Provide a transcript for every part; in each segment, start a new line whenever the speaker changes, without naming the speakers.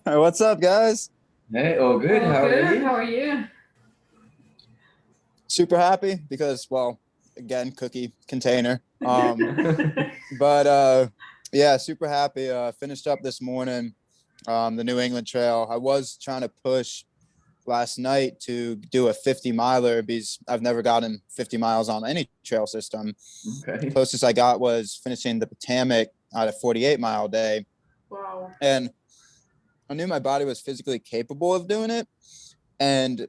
What's up, guys?
Hey, all good.
Oh,
How are
good. How
you?
are you?
Super happy because, well, again, cookie container. But yeah, super happy. Finished up this morning, the New England Trail. I was trying to push last night to do a 50 miler because I've never gotten 50 miles on any trail system.
Okay.
Closest I got was finishing the Potomac at a 48-mile day.
Wow.
And I knew my body was physically capable of doing it. And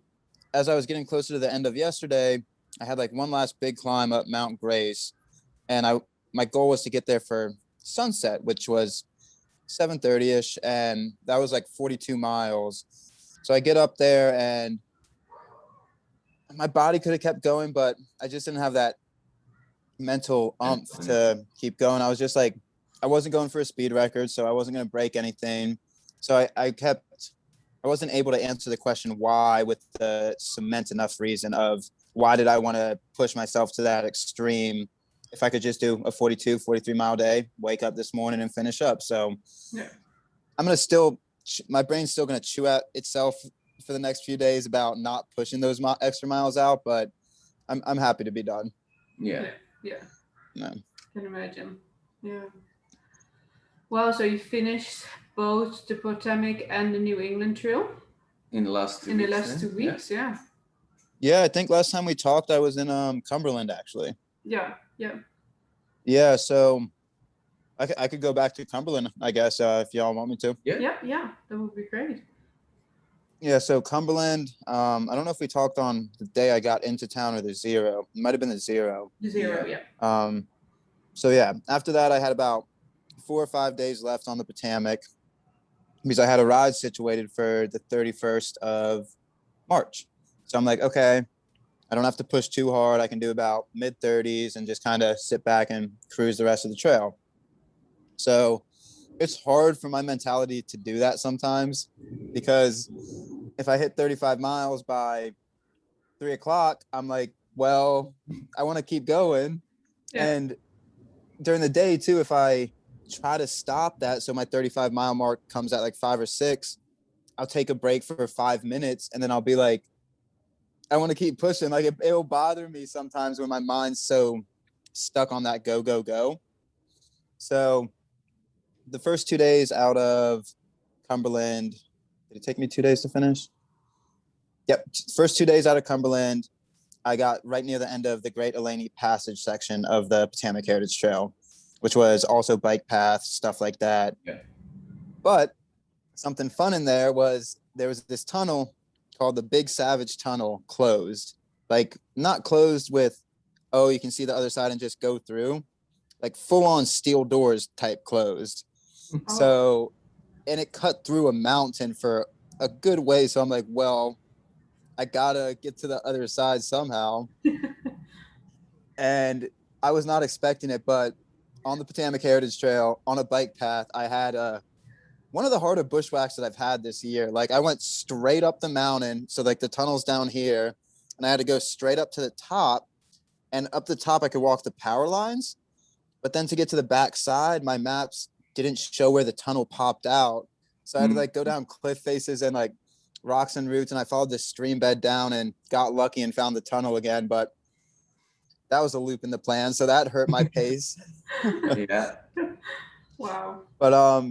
as I was getting closer to the end of yesterday, I had like one last big climb up Mount Grace, and my goal was to get there for sunset, which was 7:30 ish, and that was like 42 miles. So I get up there, and my body could have kept going, but I just didn't have that mental umph to keep going. I was just like, I wasn't going for a speed record, so I wasn't going to break anything. So I wasn't able to answer the question why with the cement enough reason of why did I want to push myself to that extreme if I could just do a 42, 43 mile day, wake up this morning and finish up. So
Yeah.
I'm going to my brain's still going to chew at itself for the next few days about not pushing those extra miles out, but I'm happy to be done.
Yeah.
Yeah. Yeah.
No.
Can imagine. Yeah. Wow. So you finished both the Potomac and the New England Trail
In the last two
in the
weeks.
last 2 weeks. Yeah.
Yeah, I think last time we talked, I was in Cumberland actually.
Yeah. Yeah.
Yeah, so I could go back to Cumberland, I guess, if y'all want me to.
Yeah.
Yeah. Yeah. That would be great.
Yeah, so Cumberland, I don't know if we talked on the day I got into town or the zero. It might have been the zero.
The zero.
Yeah.
Yeah.
So yeah, after that, I had about 4 or 5 days left on the Potomac because I had a ride situated for the 31st of March. So I'm like, okay, I don't have to push too hard. I can do about mid 30s and just kind of sit back and cruise the rest of the trail. So it's hard for my mentality to do that sometimes because if I hit 35 miles by 3 o'clock, I'm like, well, I want to keep going.
Yeah.
And during the day too, if I try to stop that, so my 35-mile mark comes at like 5 or 6, I'll take a break for 5 minutes and then I'll be like, I want to keep pushing. Like it'll bother me sometimes when my mind's so stuck on that go, go, go. So the first 2 days out of Cumberland, did it take me 2 days to finish? Yep. First 2 days out of Cumberland, I got right near the end of the Great Eleni Passage section of the Potomac Heritage Trail, which was also bike path, stuff like that.
Yeah.
But something fun in there was this tunnel called the Big Savage Tunnel closed. Like not closed with, oh, you can see the other side and just go through. Like full on steel doors type closed.
Oh.
So, and it cut through a mountain for a good way. So I'm like, well, I gotta get to the other side somehow. And I was not expecting it, but on the Potomac Heritage Trail, on a bike path, I had one of the harder bushwhacks that I've had this year. Like I went straight up the mountain. So like the tunnel's down here and I had to go straight up to the top, and up the top, I could walk the power lines. But then to get to the back side, my maps didn't show where the tunnel popped out. So I had to like go down cliff faces and like rocks and roots. And I followed this stream bed down and got lucky and found the tunnel again. But that was a loop in the plan. So that hurt my pace.
Yeah.
Wow.
But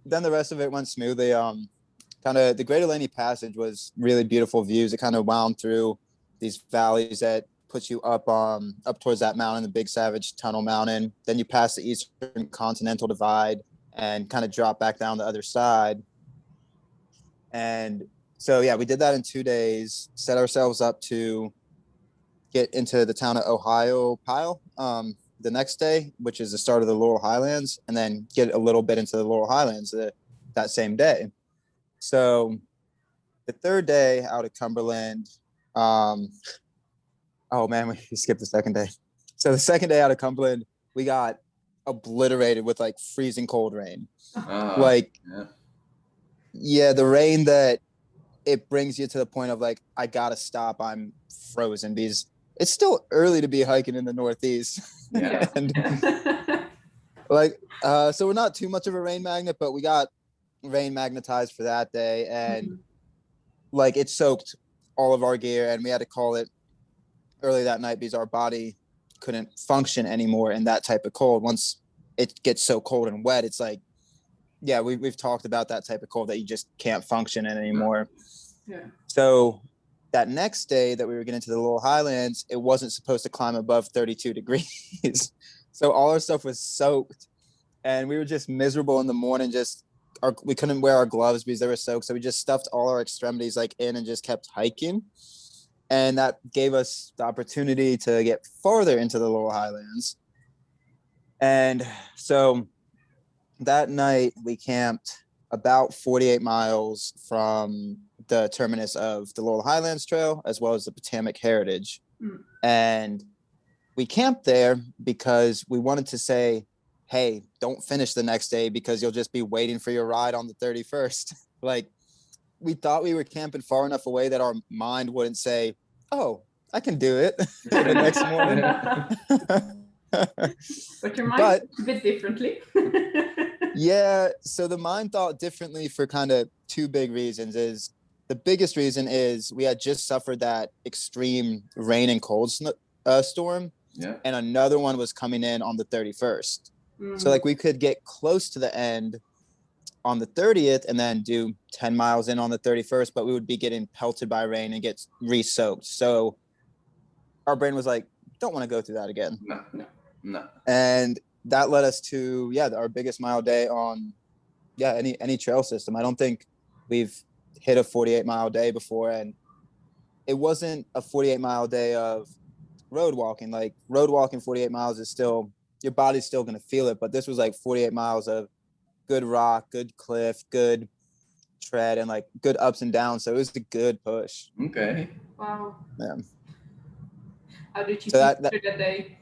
then the rest of it went smoothly. Kind of the Great Eleni Passage was really beautiful views. It kind of wound through these valleys that puts you up towards that mountain, the Big Savage Tunnel Mountain. Then you pass the Eastern Continental Divide and kind of drop back down the other side. And so, yeah, we did that in 2 days, set ourselves up to get into the town of Ohiopyle the next day, which is the start of the Laurel Highlands, and then get a little bit into the Laurel Highlands that same day. So the third day out of Cumberland, oh man, we skipped the second day. So the second day out of Cumberland, we got obliterated with like freezing cold rain. Yeah, the rain that it brings you to the point of like, I gotta stop. I'm frozen because it's still early to be hiking in the Northeast.
Yeah.
And like, so we're not too much of a rain magnet, but we got rain magnetized for that day, and
Mhm.
like it soaked all of our gear, and we had to call it early that night because our body couldn't function anymore in that type of cold. Once it gets so cold and wet, it's like, yeah, we've talked about that type of cold that you just can't function in anymore.
Yeah.
So that next day that we were getting to the Little Highlands, it wasn't supposed to climb above 32 degrees. So all our stuff was soaked, and we were just miserable in the morning. We couldn't wear our gloves because they were soaked. So we just stuffed all our extremities like in and just kept hiking. And that gave us the opportunity to get farther into the Little Highlands. And so that night we camped about 48 miles from the terminus of the Little Highlands Trail, as well as the Potomac Heritage.
Mm.
And we camped there because we wanted to say, hey, don't finish the next day because you'll just be waiting for your ride on the 31st. Like, we thought we were camping far enough away that our mind wouldn't say, oh, I can do it the next morning.
But your mind
But
thinks a bit differently.
yeah, so the mind thought differently for kind of two big reasons. Is the biggest reason is we had just suffered that extreme rain and cold storm,
Yeah.
and another one was coming in on the 31st. So like we could get close to the end on the 30th and then do 10 miles in on the 31st, but we would be getting pelted by rain and get re-soaked. So our brain was like, don't want to go through that again.
No.
And that led us to, our biggest mile day on, any trail system. I don't think we've hit a 48-mile day before. And it wasn't a 48-mile day of road walking. Like, road walking 48 miles is still, your body's still going to feel it. But this was like 48 miles of good rock, good cliff, good tread, and like good ups and downs. So it was a good push.
Okay.
Wow.
Yeah.
How did you
So
feel
that
day?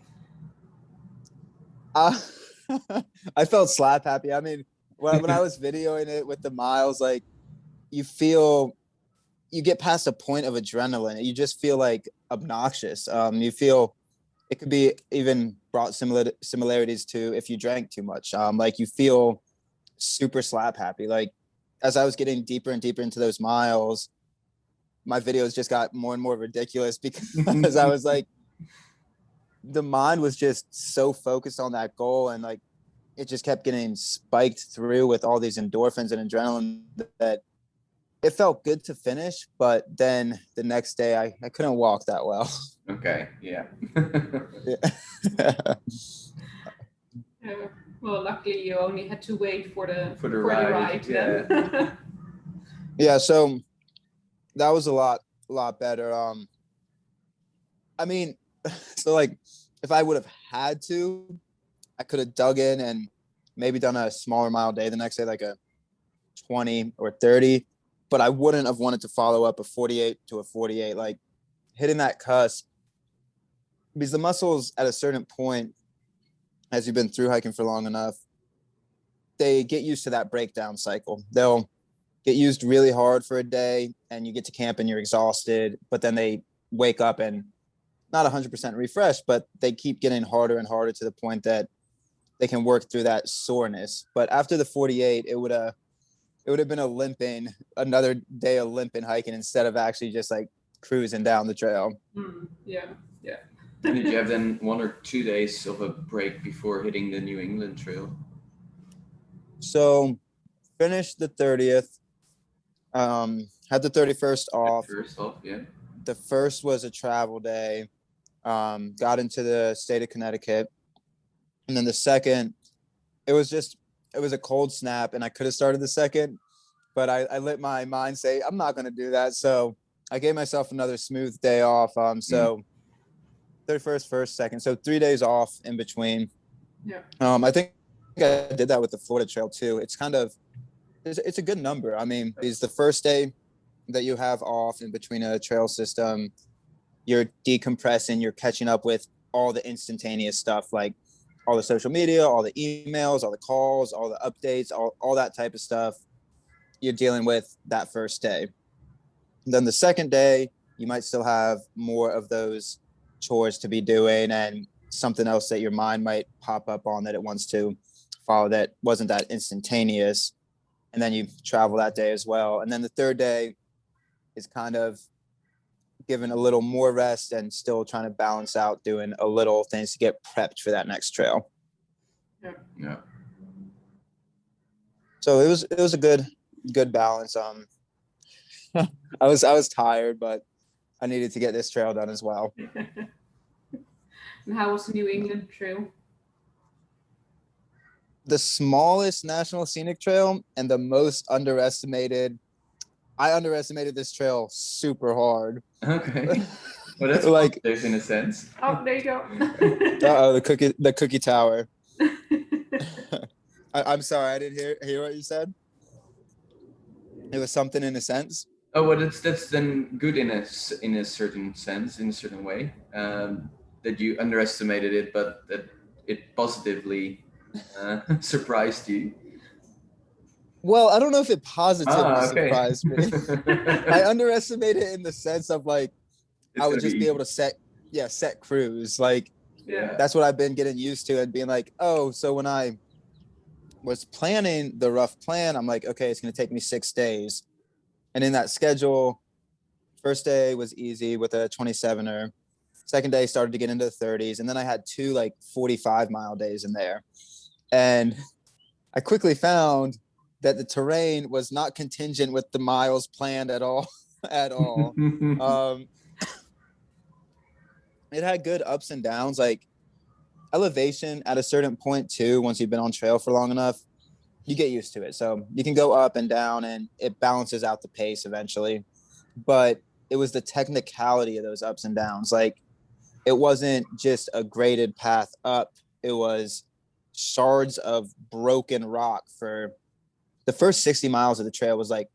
I felt slap happy. I mean, when I was videoing it with the miles, like, you get past a point of adrenaline. You just feel like obnoxious. You feel it could be even brought similarities to if you drank too much. Like, you feel super slap happy. Like, as I was getting deeper and deeper into those miles, my videos just got more and more ridiculous because I was like, the mind was just so focused on that goal, and like it just kept getting spiked through with all these endorphins and adrenaline that it felt good to finish. But then the next day I couldn't walk that well.
Okay. Yeah.
Well, luckily you only had to wait for the
ride. Yeah.
Then.
Yeah, so that was a lot better. I mean, so like if I would have had to, I could have dug in and maybe done a smaller mile day the next day, like a 20 or 30, but I wouldn't have wanted to follow up a 48 to a 48, like hitting that cusp, because the muscles at a certain point, as you've been through hiking for long enough, they get used to that breakdown cycle. They'll get used really hard for a day and you get to camp and you're exhausted, but then they wake up and not 100% refreshed, but they keep getting harder and harder to the point that they can work through that soreness. But after the 48, it would have been another day of limping hiking instead of actually just like cruising down the trail.
Yeah.
And did you have then 1 or 2 days of a break before hitting the New England Trail?
So finished the 30th, had the 31st off.
Yeah.
The first was a travel day, got into the state of Connecticut. And then the second, it was a cold snap, and I could have started the second, but I let my mind say, I'm not going to do that. So I gave myself another smooth day off. So 31st, 1st, 2nd. So 3 days off in between.
Yeah.
I think I did that with the Florida Trail too. It's a good number. I mean, because the first day that you have off in between a trail system, you're decompressing, you're catching up with all the instantaneous stuff, like all the social media, all the emails, all the calls, all the updates, all that type of stuff you're dealing with that first day. And then the second day, you might still have more of those chores to be doing and something else that your mind might pop up on that it wants to follow that wasn't that instantaneous. and then you travel that day as well. And then the third day is kind of given a little more rest and still trying to balance out doing a little things to get prepped for that next trail.
Yeah.
So it was a good balance. I was tired, but I needed to get this trail done as well.
And how was the New England Trail?
The smallest national scenic trail and the most underestimated. I underestimated this trail super hard.
Okay. Well, that's
like
positive in a sense.
Oh, there you go.
the cookie tower. I'm sorry, I didn't hear what you said. It was something in a sense.
Oh, well, that's then good in a certain sense, in a certain way, that you underestimated it, but that it positively surprised you.
Well, I don't know if it positively
Okay.
surprised me. I underestimated it in the sense of like
It's
I would
gonna
just be able to set crews. Like
Yeah.
that's what I've been getting used to and being like, oh, so when I was planning the rough plan, I'm like, okay, it's going to take me 6 days. And in that schedule, first day was easy with a 27er. Second day started to get into the 30s. And then I had 2 like 45-mile days in there. And I quickly found that the terrain was not contingent with the miles planned at all. At all. It had good ups and downs, like elevation at a certain point too. Once you've been on trail for long enough, you get used to it. So you can go up and down and it balances out the pace eventually. But it was the technicality of those ups and downs. Like it wasn't just a graded path up. It was shards of broken rock. For the first 60 miles of the trail was like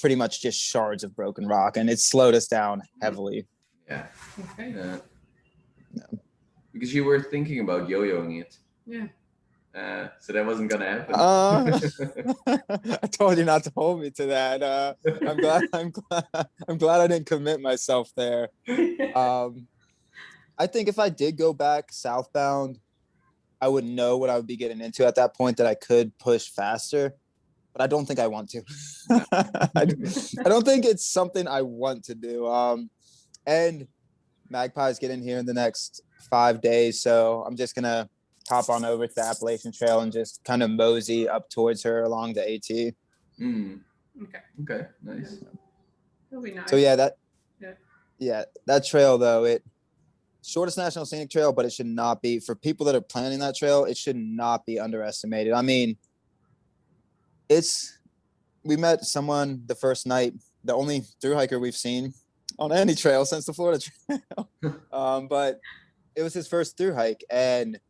pretty much just shards of broken rock, and it slowed us down heavily.
Yeah.
Okay.
No.
Because you were thinking about yo-yoing it.
Yeah.
So that wasn't gonna happen.
I told you not to hold me to that. I'm glad I didn't commit myself there. I think if I did go back southbound, I would know what I would be getting into at that point, that I could push faster, but I don't think I want to. I don't think it's something I want to do. And Magpie's getting here in the next 5 days, so I'm just gonna hop on over to the Appalachian Trail and just kind of mosey up towards her along the AT.
Okay, nice.
That'll be nice.
So yeah, that trail though, shortest national scenic trail, but it should not be, for people that are planning that trail, it should not be underestimated. I mean, we met someone the first night, the only thru hiker we've seen on any trail since the Florida Trail. But it was his first thru hike, and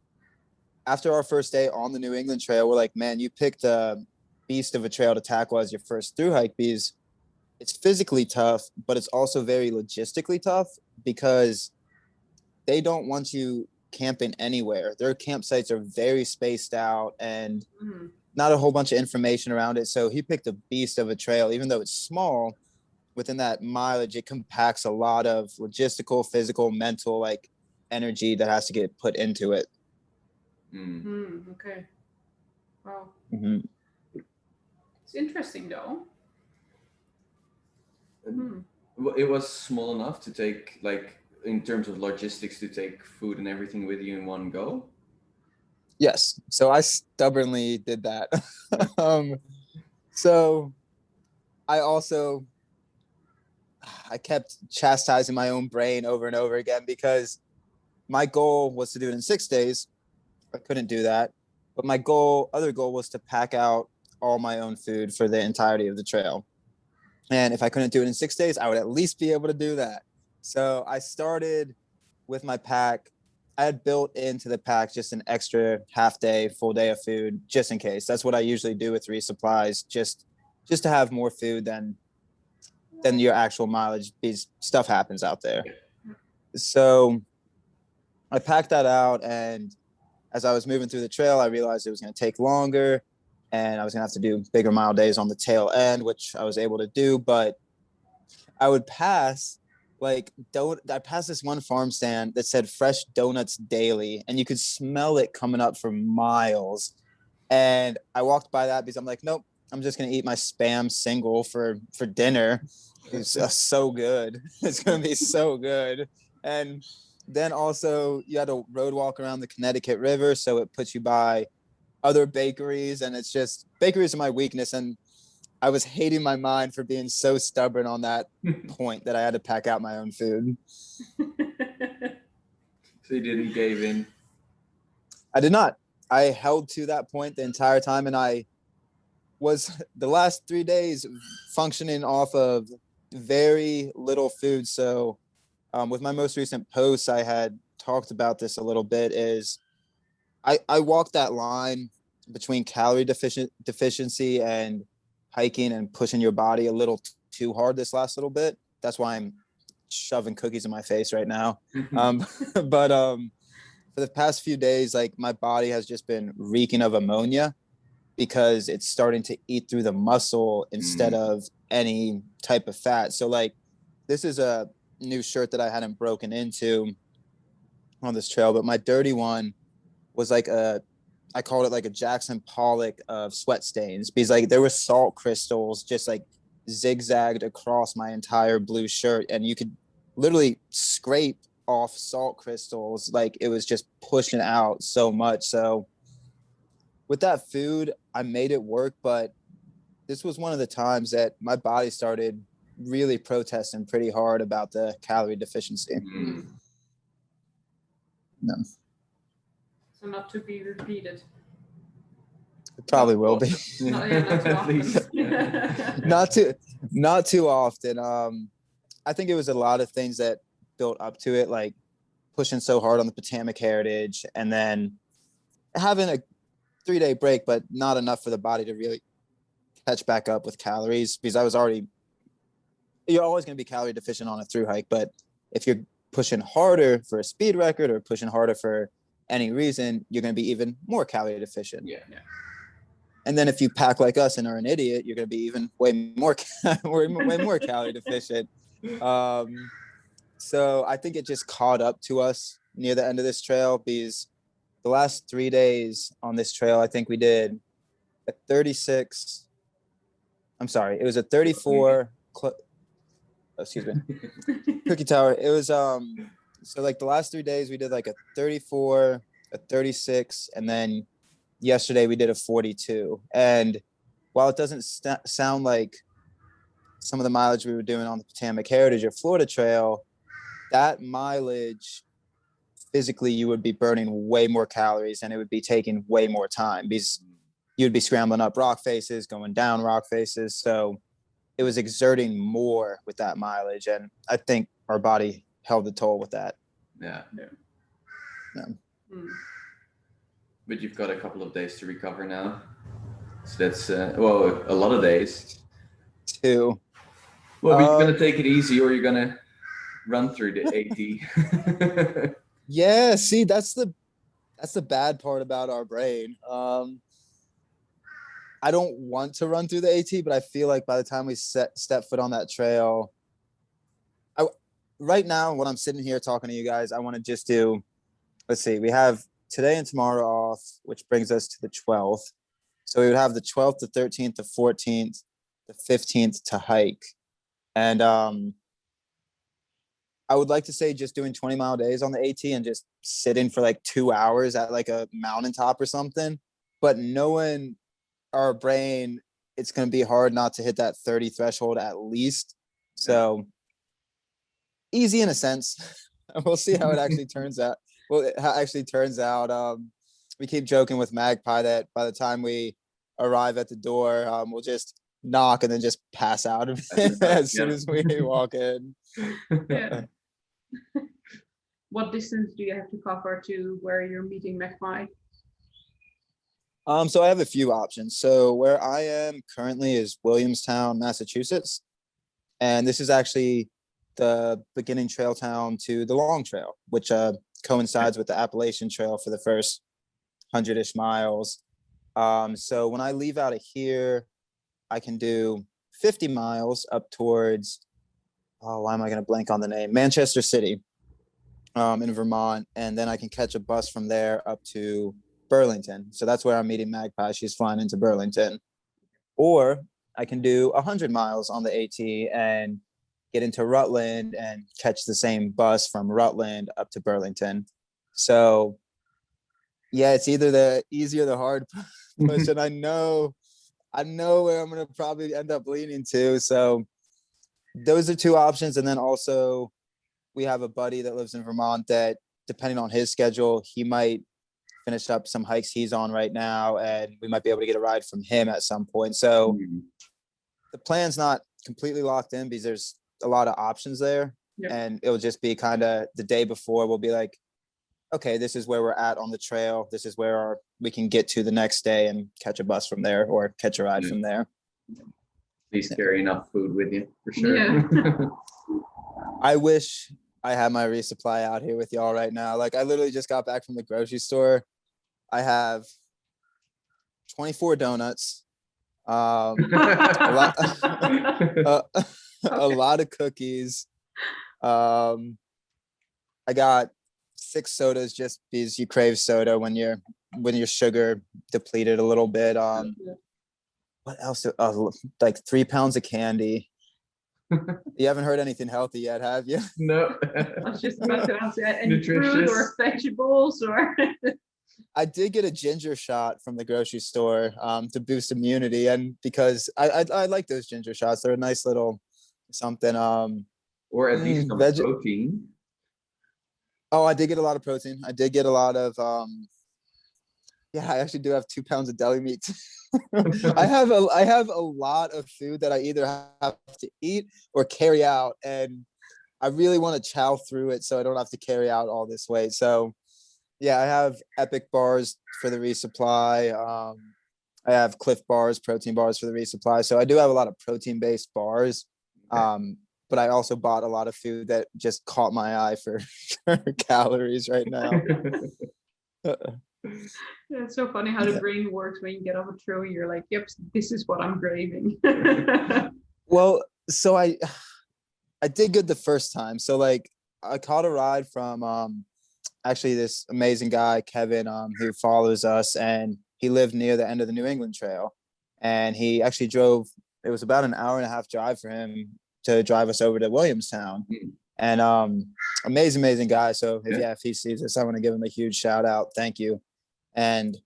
after our first day on the New England Trail, we're like, man, you picked a beast of a trail to tackle as your first thru hike, because it's physically tough, but it's also very logistically tough, because they don't want you camping anywhere. Their campsites are very spaced out and not a whole bunch of information around it. So he picked a beast of a trail. Even though it's small, within that mileage, it compacts a lot of logistical, physical, mental, like energy that has to get put into it.
Okay. Wow.
Mm-hmm.
It's interesting though.
It was small enough to take, like, in terms of logistics, to take food and everything with you in one go.
Yes. So I stubbornly did that. So I kept chastising my own brain over and over again, because my goal was to do it in 6 days. I couldn't do that. But my other goal was to pack out all my own food for the entirety of the trail. And if I couldn't do it in 6 days, I would at least be able to do that. So I started with my pack. I had built into the pack just an extra half day, full day of food, just in case. That's what I usually do with resupplies, just to have more food than your actual mileage. Because stuff happens out there. So I packed that out, and as I was moving through the trail, I realized it was going to take longer, and I was going to have to do bigger mile days on the tail end, which I was able to do. But I would pass I passed this one farm stand that said fresh donuts daily, and you could smell it coming up for miles. And I walked by that because I'm like, nope, I'm just gonna eat my spam single for dinner. It's so good. It's gonna be so good. And then also you had to road walk around the Connecticut River, so it puts you by other bakeries, and it's just bakeries are my weakness. And I was hating my mind for being so stubborn on that point that I had to pack out my own food.
So you didn't give in.
I did not. I held to that point the entire time, and I was the last 3 days functioning off of very little food. So with my most recent posts, I had talked about this a little bit, is I walked that line between calorie deficiency and hiking and pushing your body a little too hard this last little bit. That's why I'm shoving cookies in my face right now. But for the past few days, like my body has just been reeking of ammonia because it's starting to eat through the muscle instead of any type of fat. So like this is a new shirt that I hadn't broken into on this trail, but my dirty one was like I called it like a Jackson Pollock of sweat stains, because like there were salt crystals just like zigzagged across my entire blue shirt, and you could literally scrape off salt crystals. Like it was just pushing out so much. So with that food, I made it work, but this was one of the times that my body started really protesting pretty hard about the calorie deficiency. No.
So not to be repeated.
It probably will be.
Not too often.
not too often. I think it was a lot of things that built up to it, like pushing so hard on the Potomac Heritage, and then having a 3-day break, but not enough for the body to really catch back up with calories, because you're always going to be calorie deficient on a through hike. But if you're pushing harder for a speed record or pushing harder for any reason, you're going to be even more calorie deficient.
Yeah.
And then if you pack like us and are an idiot, you're going to be even way more calorie deficient. So I think it just caught up to us near the end of this trail, because the last 3 days on this trail, I think we did a 36. I'm sorry, it was a 34. Excuse me, Cookie Tower. It was so like the last 3 days we did like a 34, a 36, and then yesterday we did a 42. And while it doesn't sound like some of the mileage we were doing on the Potomac Heritage or Florida Trail, that mileage physically you would be burning way more calories and it would be taking way more time, because you'd be scrambling up rock faces, going down rock faces. So it was exerting more with that mileage, and I think our body held the toll with that.
Yeah. But you've got a couple of days to recover now, so that's a lot of days.
2.
Well, you're gonna take it easy, or you're gonna run through the 80.
Yeah, see, that's the bad part about our brain. I don't want to run through the AT, but I feel like by the time we step foot on that trail, right now when I'm sitting here talking to you guys, I want to just do, let's see, we have today and tomorrow off, which brings us to the 12th. So we would have the 12th, the 13th, the 14th, the 15th to hike. And I would like to say just doing 20-mile days on the AT and just sitting for like 2 hours at like a mountaintop or something. But knowing our brain, it's going to be hard not to hit that 30 threshold at least. So easy in a sense. We'll see how it actually turns out. Well, it actually turns out, we keep joking with Magpie that by the time we arrive at the door, we'll just knock and then just pass out as soon as we walk in.
Yeah. What distance do you have to cover to where you're meeting Magpie?
So I have a few options. So where I am currently is Williamstown, Massachusetts. And this is actually the beginning trail town to the Long Trail, which coincides with the Appalachian Trail for the first 100-ish miles. So when I leave out of here, I can do 50 miles up towards, why am I going to blank on the name? Manchester City in Vermont. And then I can catch a bus from there up to Burlington. So that's where I'm meeting Magpie. She's flying into Burlington. or I can do 100 miles on the AT and get into Rutland and catch the same bus from Rutland up to Burlington. So yeah, it's either the easy or the hard push, and I know where I'm gonna probably end up leaning to. So those are two options, and then also we have a buddy that lives in Vermont that, depending on his schedule, he might finish up some hikes he's on right now, and we might be able to get a ride from him at some point. So the plan's not completely locked in because there's a lot of options there.
Yeah.
And it'll just be kind of the day before we'll be like, okay, this is where we're at on the trail. This is where we can get to the next day and catch a bus from there or catch a ride from there.
Please carry enough food with you for sure.
Yeah.
I wish I had my resupply out here with y'all right now. Like, I literally just got back from the grocery store. I have 24 donuts, a lot of cookies. I got 6 sodas just because you crave soda when you're sugar depleted a little bit. What else? Like 3 pounds of candy. You haven't heard anything healthy yet, have you?
No.
I was just about to ask, any fruit
Nutritious.
or vegetables or?
I did get a ginger shot from the grocery store to boost immunity, and because I like those ginger shots. They're a nice little something.
Or at least some protein.
Oh, I did get a lot of protein. I did get a lot of yeah, I actually do have 2 pounds of deli meat. I have a lot of food that I either have to eat or carry out, and I really want to chow through it so I don't have to carry out all this weight. So yeah, I have Epic bars for the resupply. I have Cliff bars, protein bars for the resupply. So I do have a lot of protein-based bars. But I also bought a lot of food that just caught my eye for calories right now.
Yeah, it's so funny how the brain works when you get off a trail. You're like, yep, this is what I'm craving.
Well, so I did good the first time. So like I caught a ride from actually this amazing guy, Kevin, who follows us, and he lived near the end of the New England Trail. And he actually drove, it was about an hour and a half drive for him to drive us over to Williamstown. And amazing guy. So if he sees this, I want to give him a huge shout out. Thank you. And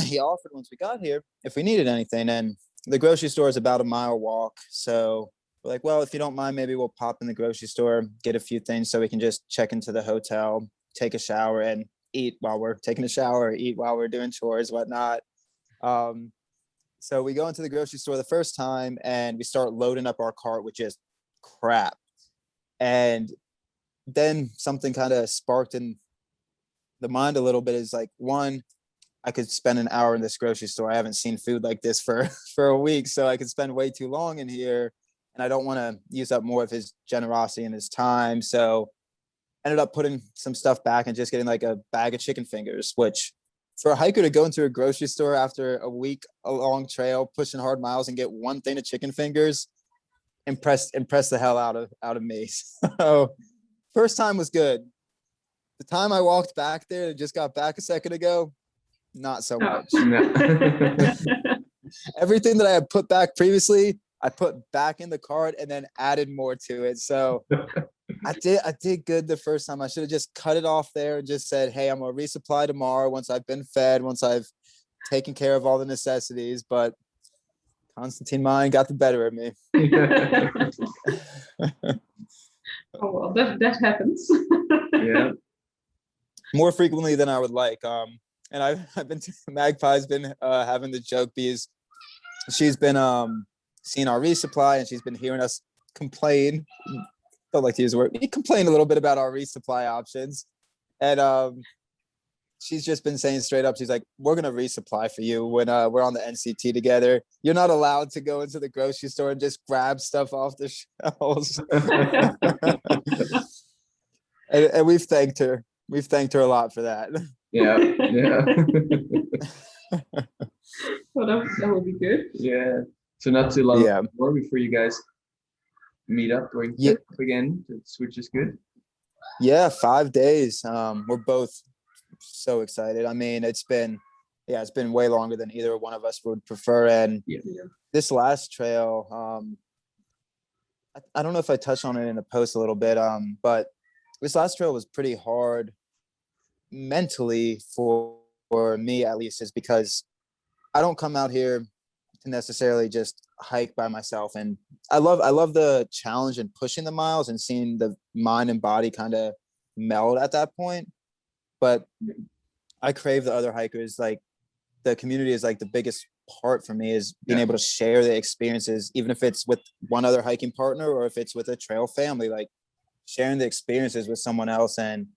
he offered, once we got here, if we needed anything, and the grocery store is about a mile walk. So we're like, well, if you don't mind, maybe we'll pop in the grocery store, get a few things so we can just check into the hotel, take a shower, and eat while we're taking a shower, eat while we're doing chores, whatnot. So we go into the grocery store the first time and we start loading up our cart with just crap. And then something kind of sparked in the mind a little bit, is like, one, I could spend an hour in this grocery store. I haven't seen food like this for a week, so I could spend way too long in here, and I don't want to use up more of his generosity and his time. So ended up putting some stuff back and just getting like a bag of chicken fingers, which for a hiker to go into a grocery store after a week, a long trail, pushing hard miles, and get one thing of chicken fingers, impressed the hell out of me. So first time was good. The time I walked back there and just got back a second ago, not so much. Everything that I had put back previously, I put back in the cart and then added more to it. So I did good the first time. I should have just cut it off there and just said, hey, I'm gonna resupply tomorrow once I've been fed, once I've taken care of all the necessities. But Constantine mind got the better of me.
Oh well, that happens.
Yeah.
More frequently than I would like. And I've been Magpie's been having the joke because she's been seeing our resupply and she's been hearing us complain. Don't like to use the word. We complain a little bit about our resupply options, and she's just been saying straight up, she's like, "We're gonna resupply for you when we're on the NCT together. You're not allowed to go into the grocery store and just grab stuff off the shelves." and we've thanked her. We've thanked her a lot for that.
Yeah.
Well, that would be good.
Yeah. So not too long more before you guys meet up going up again, which is good.
Yeah, 5 days. We're both so excited. I mean, it's been yeah, it's been way longer than either one of us would prefer. And
Yeah.
this last trail, I don't know if I touched on it in the post a little bit, but this last trail was pretty hard mentally for me, at least, is because I don't come out here to necessarily just hike by myself. And I love the challenge and pushing the miles and seeing the mind and body kind of meld at that point. But I crave the other hikers. Like, the community is like the biggest part for me, is being able to share the experiences, even if it's with one other hiking partner or if it's with a trail family, like sharing the experiences with someone else. And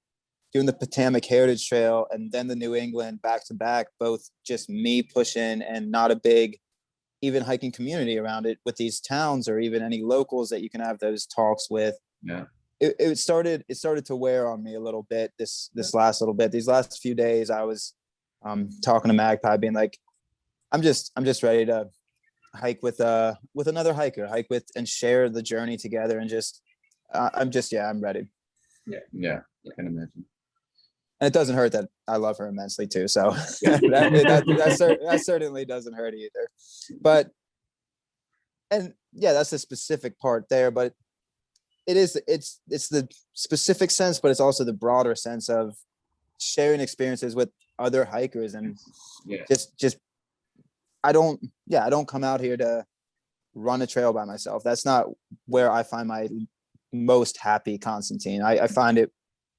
doing the Potomac Heritage Trail and then the New England back to back, both just me pushing and not a big even hiking community around it with these towns or even any locals that you can have those talks with.
Yeah.
It started to wear on me a little bit this last little bit. These last few days I was talking to Magpie, being like, I'm just ready to hike with another hiker, hike with and share the journey together, and just I'm ready.
Yeah, I can imagine.
And it doesn't hurt that I love her immensely too. So that certainly doesn't hurt either. But, and yeah, that's the specific part there, but it's the specific sense, but it's also the broader sense of sharing experiences with other hikers. And just I don't come out here to run a trail by myself. That's not where I find my most happy, Constantine. I find it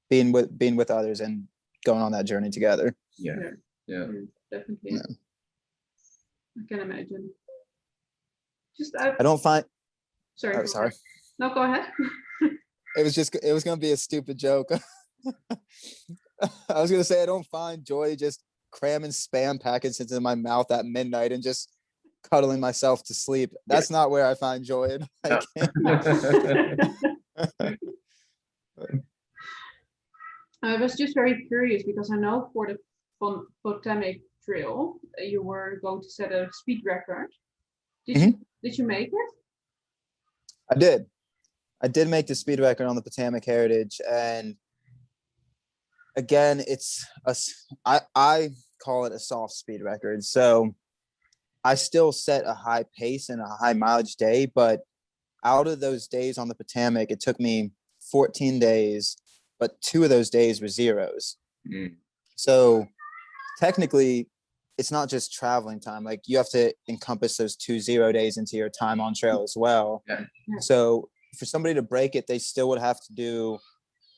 being with others and going on that journey together.
Yeah.
Definitely.
Yeah.
I can imagine.
I don't find.
Sorry.
Oh, sorry.
No, go ahead.
It was going to be a stupid joke. I was going to say, I don't find joy just cramming Spam packets into my mouth at midnight and just cuddling myself to sleep. That's not where I find joy in hiking.
I was just very curious because I know for the Potomac Trail you were going to set a speed record. Did you make it? I did make the speed record on the Potomac Heritage, and again, I call it a soft speed record. So I still set a high pace and a high mileage day, but out of those days on the Potomac, it took me 14 days, but 2 of those days were zeros. So technically, it's not just traveling time. Like, you have to encompass those 2 0 days into your time on trail as well.
Yeah.
So for somebody to break it, they still would have to do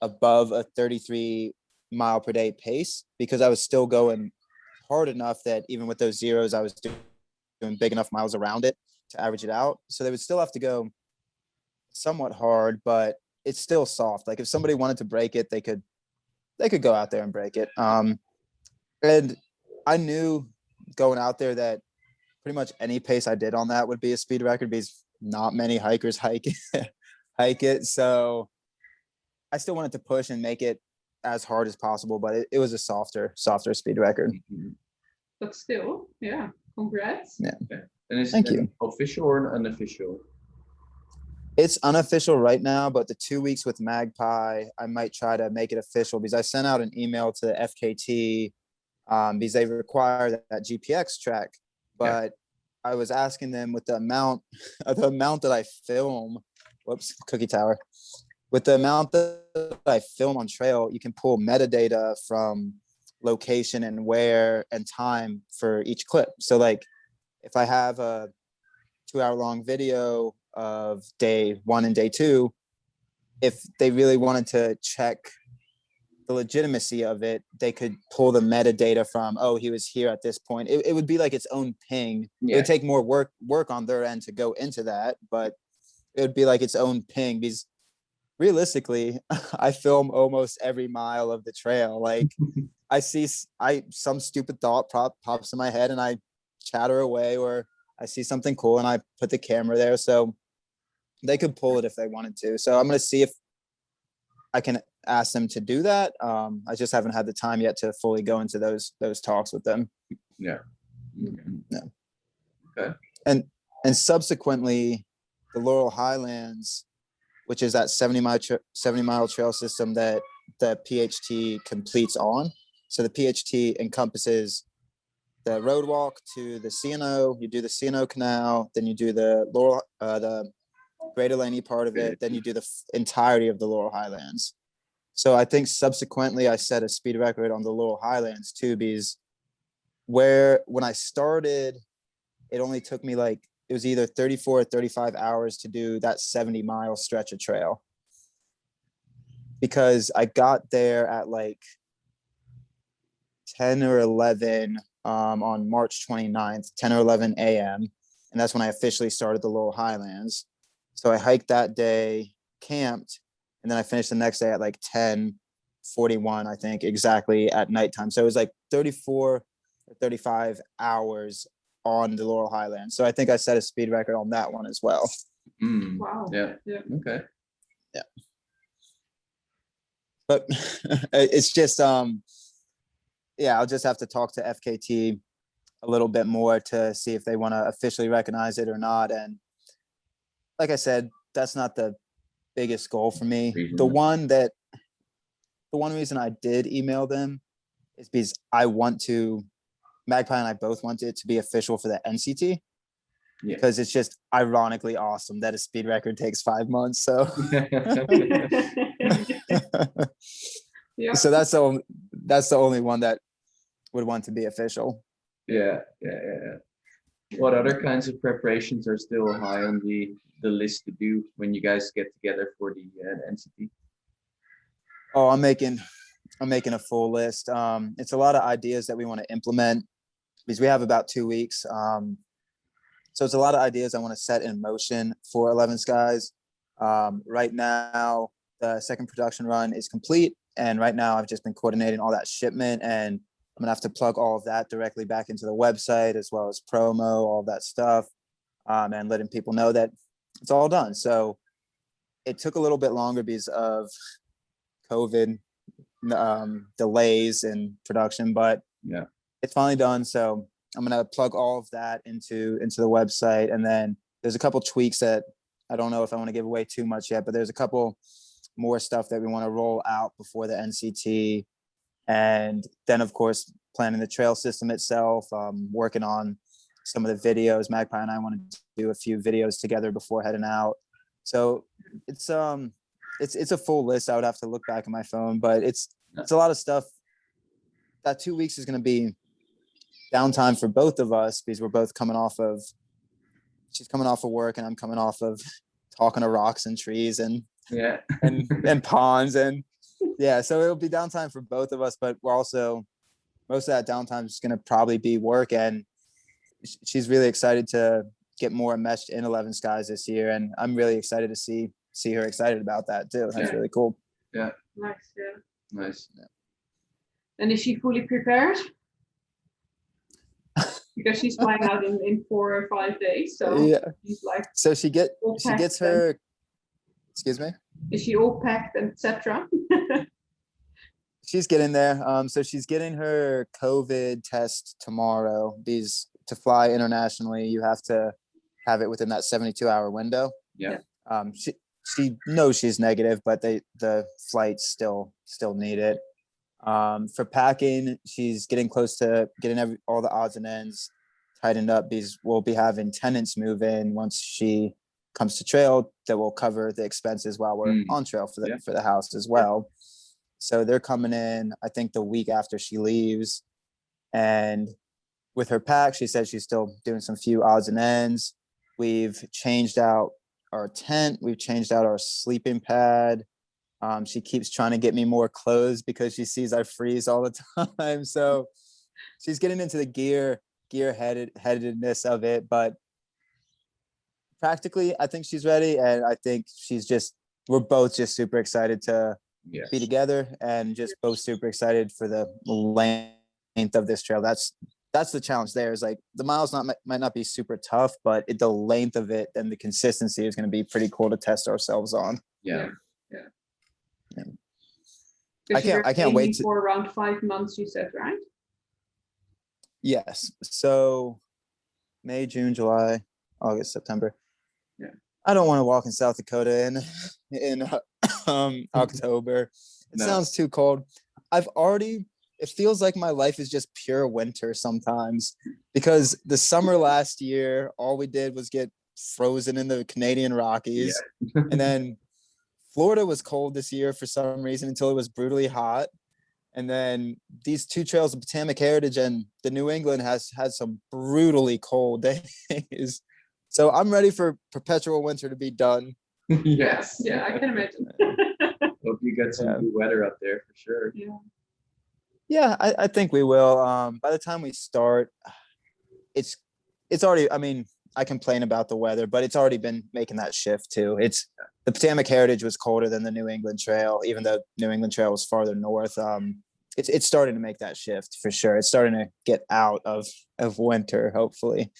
above a 33 mile per day pace, because I was still going hard enough that even with those zeros, I was doing big enough miles around it to average it out. So they would still have to go somewhat hard, but it's still soft. Like, if somebody wanted to break it, they could go out there and break it. And I knew going out there that pretty much any pace I did on that would be a speed record, because not many hikers hike it. So I still wanted to push and make it as hard as possible, but it was a softer speed record.
But still, yeah, congrats.
Yeah.
And is
Thank
it
you.
Official or an unofficial?
It's unofficial right now, but the 2 weeks with Magpie, I might try to make it official, because I sent out an email to the FKT because they require that GPX track. But I was asking them, with the amount that I film, cookie tower, with the amount that I film on trail, you can pull metadata from location and where and time for each clip. So like, if I have a 2-hour-long video of day 1 and day 2, if they really wanted to check the legitimacy of it, they could pull the metadata from, oh, he was here at this point. It would be like its own ping. It would take more work on their end to go into that, but it would be like its own ping, because realistically, I film almost every mile of the trail. Like, some stupid thought pops in my head and I chatter away, or I see something cool and I put the camera there. So they could pull it if they wanted to. So I'm going to see if I can ask them to do that. I just haven't had the time yet to fully go into those talks with them.
Yeah. Okay.
And subsequently, the Laurel Highlands, which is that 70-mile trail system that the PHT completes on. So the PHT encompasses
the road walk to the C&O. You do the C&O Canal, then you do the the Greater Laney part of it, then you do the entirety of the Laurel Highlands. So I think subsequently I set a speed record on the Laurel Highlands too, because when I started, it only took me like, it was either 34 or 35 hours to do that 70-mile stretch of trail. Because I got there at like 10 or 11 on March 29th, 10 or 11 a.m. And that's when I officially started the Laurel Highlands. So I hiked that day, camped, and then I finished the next day at like 10:41, I think, exactly at nighttime. So it was like 34 or 35 hours on the Laurel Highlands. So I think I set a speed record on that one as well.
Wow. Yeah. Okay.
Yeah. But it's just, yeah, I'll just have to talk to FKT a little bit more to see if they want to officially recognize it or not. And like I said, that's not the biggest goal for me. The one reason I did email them is because Magpie and I both want it to be official for the NCT. Yeah. Because it's just ironically awesome that a speed record takes 5 months. So,
Yeah.
So that's the only one that would want to be official.
Yeah. What other kinds of preparations are still high on the list to do when you guys get together for the NCT?
Oh, I'm making a full list. It's a lot of ideas that we want to implement because we have about 2 weeks. So it's a lot of ideas I want to set in motion for 11 Skies. Right now, the second production run is complete. And right now I've just been coordinating all that shipment, and I'm gonna have to plug all of that directly back into the website as well as promo, all that stuff, and letting people know that it's all done. So it took a little bit longer because of COVID delays in production, but
yeah,
it's finally done. So I'm gonna plug all of that into the website, and then there's a couple tweaks that I don't know if I want to give away too much yet, but there's a couple more stuff that we want to roll out before the NCT. And then of course, planning the trail system itself, working on some of the videos. Magpie and I want to do a few videos together before heading out. So it's a full list. I would have to look back at my phone, but it's a lot of stuff. That 2 weeks is going to be downtime for both of us because we're both she's coming off of work and I'm coming off of talking to rocks and trees and ponds, and yeah, so it'll be downtime for both of us, but we're also, most of that downtime is going to probably be work, and she's really excited to get more enmeshed in 11 Skies this year, and I'm really excited to see her excited about that too. That's really cool.
Yeah.
Nice. Yeah.
Nice.
Yeah.
And is she fully prepared? Because she's flying out in 4 or 5 days, so
yeah,
she's like,
so she gets her. Excuse me?
Is she all packed, etc.?
She's getting there. So she's getting her COVID test tomorrow, because to fly internationally, you have to have it within that 72-hour window.
Yeah.
She knows she's negative, but the flights still need it. For packing, she's getting close to getting all the odds and ends tightened up, because we'll be having tenants move in once she comes to trail that will cover the expenses while we're on trail for the house as well. So they're coming in, I think, the week after she leaves. And with her pack, she said she's still doing some few odds and ends. We've changed out our tent. We've changed out our sleeping pad. She keeps trying to get me more clothes because she sees I freeze all the time. So she's getting into the gear-headedness of it, but practically, I think she's ready, and I think we're both just super excited to be together, and just both super excited for the length of this trail. That's the challenge there, is like the miles might not be super tough, but the length of it and the consistency is going to be pretty cool to test ourselves on.
Yeah.
I can't wait
for around 5 months, you said, right?
Yes. So May, June, July, August, September.
Yeah.
I don't want to walk in South Dakota in October. It sounds too cold. I've already it feels like my life is just pure winter sometimes, because the summer last year, all we did was get frozen in the Canadian Rockies. And then Florida was cold this year for some reason until it was brutally hot. And then these two trails, the Potomac Heritage and the New England, has had some brutally cold days. So I'm ready for perpetual winter to be done.
Yes.
Yeah, I can imagine.
Hope you get some good weather up there for sure.
Yeah.
Yeah, I think we will. By the time we start, it's already, I mean, I complain about the weather, but it's already been making that shift too. It's the Potomac Heritage was colder than the New England Trail, even though New England Trail was farther north. It's starting to make that shift for sure. It's starting to get out of winter, hopefully.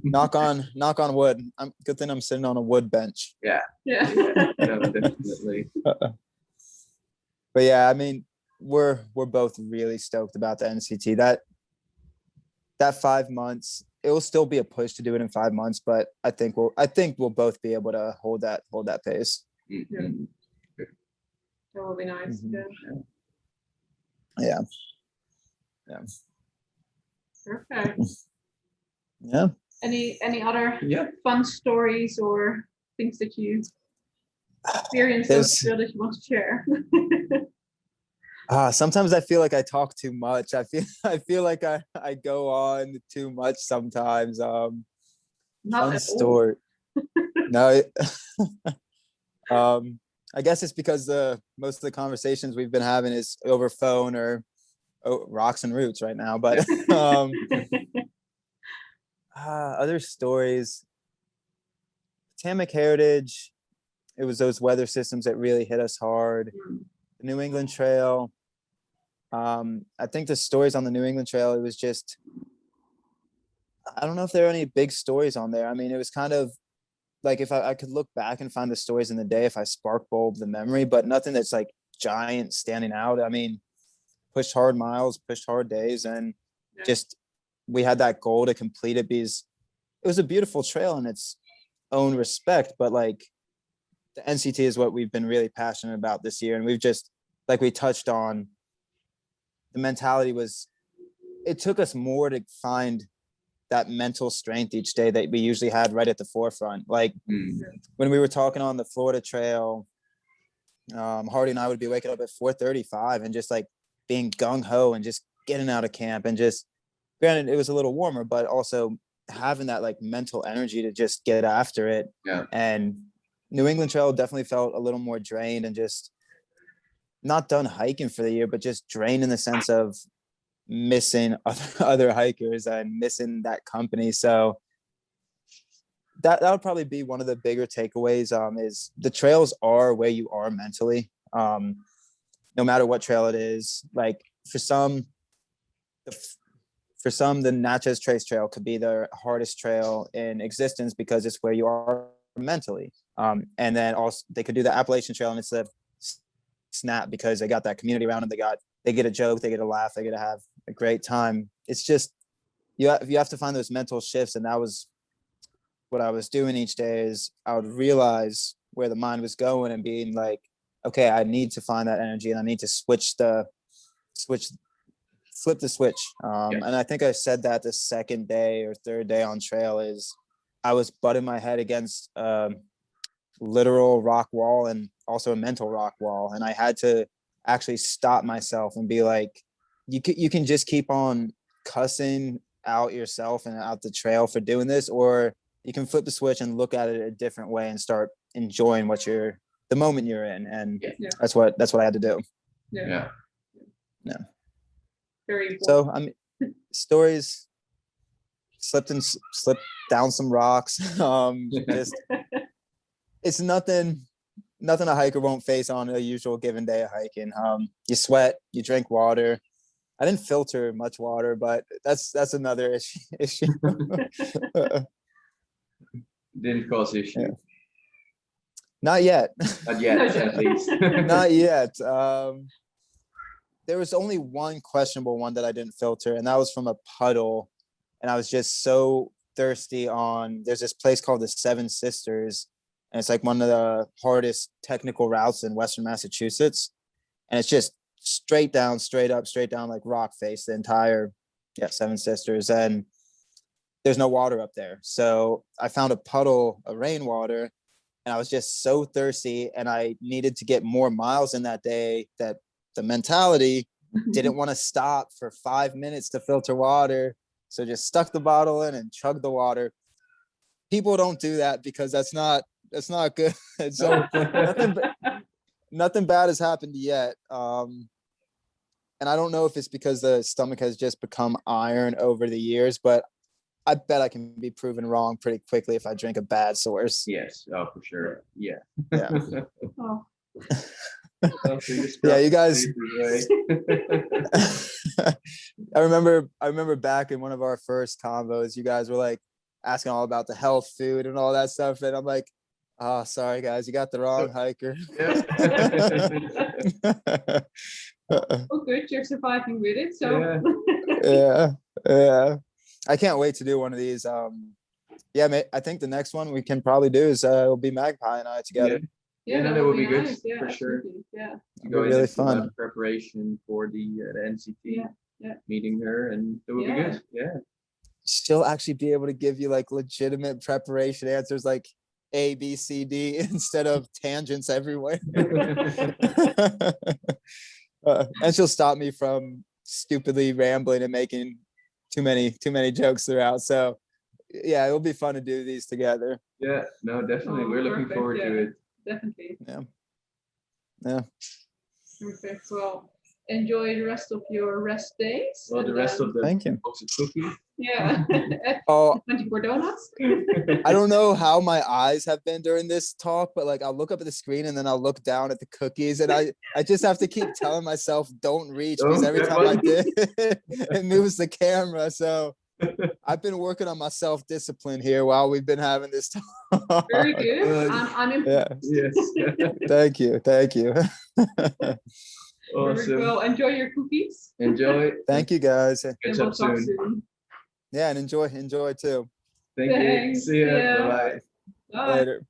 knock on wood. Good thing I'm sitting on a wood bench.
Yeah.
No, definitely.
But yeah, I mean, we're both really stoked about the NCT. That 5 months, it will still be a push to do it in 5 months, but I think we'll both be able to hold that pace.
Mhm.
That will be nice.
Mhm.
Yeah.
Yeah.
Perfect.
Yeah.
Any other
Yeah.
fun stories or things that you experienced on the trail that you want to share?
Sometimes I feel like I talk too much. I feel like I go on too much sometimes.
Not
Fun
at
story. No. I guess it's because most of the conversations we've been having is over phone or rocks and roots right now. But other stories, Potomac Heritage, it was those weather systems that really hit us hard. The New England Trail. I think the stories on the New England Trail, it was just, I don't know if there are any big stories on there. I mean, it was kind of like if I could look back and find the stories in the day, if I spark bulb the memory, but nothing that's like giant standing out. I mean, pushed hard miles, pushed hard days, and just we had that goal to complete it because it was a beautiful trail in its own respect. But like the NCT is what we've been really passionate about this year. And we've just, like we touched on, the mentality was, it took us more to find that mental strength each day that we usually had right at the forefront. Like when we were talking on the Florida Trail, Hardy and I would be waking up at 4:35 and just like being gung-ho and just getting out of camp, and just, granted it was a little warmer, but also having that like mental energy to just get after it.
Yeah.
And New England Trail definitely felt a little more drained and just not done hiking for the year, but just drained in the sense of missing other hikers and missing that company. So that would probably be one of the bigger takeaways, is the trails are where you are mentally, no matter what trail it is. Like for some, the Natchez Trace Trail could be the hardest trail in existence because it's where you are mentally. And then also they could do the Appalachian Trail and it's the snap because they got that community around them. They get a joke, they get a laugh, they get to have a great time. It's just, you have to find those mental shifts. And that was what I was doing each day, is I would realize where the mind was going and being like, okay, I need to find that energy and I need to flip the switch. And I think I said that the second day or third day on trail, is I was butting my head against literal rock wall and also a mental rock wall. And I had to actually stop myself and be like, you can just keep on cussing out yourself and out the trail for doing this, or you can flip the switch and look at it a different way and start enjoying the moment you're in. And that's what I had to do.
Yeah.
Very important.
So I mean, stories, slipped down some rocks. Just it's nothing a hiker won't face on a usual given day of hiking. You sweat, you drink water. I didn't filter much water, but that's another issue.
Didn't cause issue.
Yeah. Not yet.
Not yet, at least.
Not yet. There was only one questionable one that I didn't filter, and that was from a puddle. And I was just so thirsty there's this place called the Seven Sisters, and it's like one of the hardest technical routes in Western Massachusetts. And it's just straight down, straight up, straight down, like rock face, the entire, Seven Sisters. And there's no water up there. So I found a puddle of rainwater, and I was just so thirsty, and I needed to get more miles in that day, that the mentality didn't want to stop for 5 minutes to filter water. So just stuck the bottle in and chugged the water. People don't do that because that's not good. So nothing bad has happened yet. And I don't know if it's because the stomach has just become iron over the years, but I bet I can be proven wrong pretty quickly if I drink a bad source.
Yes, oh, for sure. Yeah.
Yeah.
Oh,
Yeah, you guys. I remember back in one of our first combos, you guys were like asking all about the health food and all that stuff, and I'm like, oh, sorry guys, you got the wrong hiker.
oh, good, you're surviving with it. So
Yeah. I can't wait to do one of these. I think the next one we can probably do is it'll be Magpie and I together.
Yeah, no, that would be good
nice. Yeah,
for sure.
absolutely. Yeah.
Go
really
into
fun.
preparation for the NCT,
Yeah.
meeting her, and it would be good. Yeah.
She'll actually be able to give you like legitimate preparation answers, like A, B, C, D, instead of tangents everywhere. And she'll stop me from stupidly rambling and making too many jokes throughout. So yeah, it'll be fun to do these together.
Yeah, no, definitely. We're looking
Perfect,
forward to it.
Definitely.
Yeah.
Perfect. Well, enjoy the rest of your rest days.
Well, the rest of the
Thank you.
box of cookies.
Yeah.
Oh,
24 donuts.
I don't know how my eyes have been during this talk, but like I'll look up at the screen and then I'll look down at the cookies, and I just have to keep telling myself don't reach, because every time I did it moves the camera. So I've been working on my self-discipline here while we've been having this talk.
Very good. I'm impressed.
Yes.
Thank you.
Awesome.
Well, enjoy your cookies.
Enjoy.
Thank you guys.
Catch
And we'll
up
talk
soon.
soon.
Yeah, and enjoy too.
Thank you.
Thanks.
See ya.
See ya.
Bye.
Bye.
Later.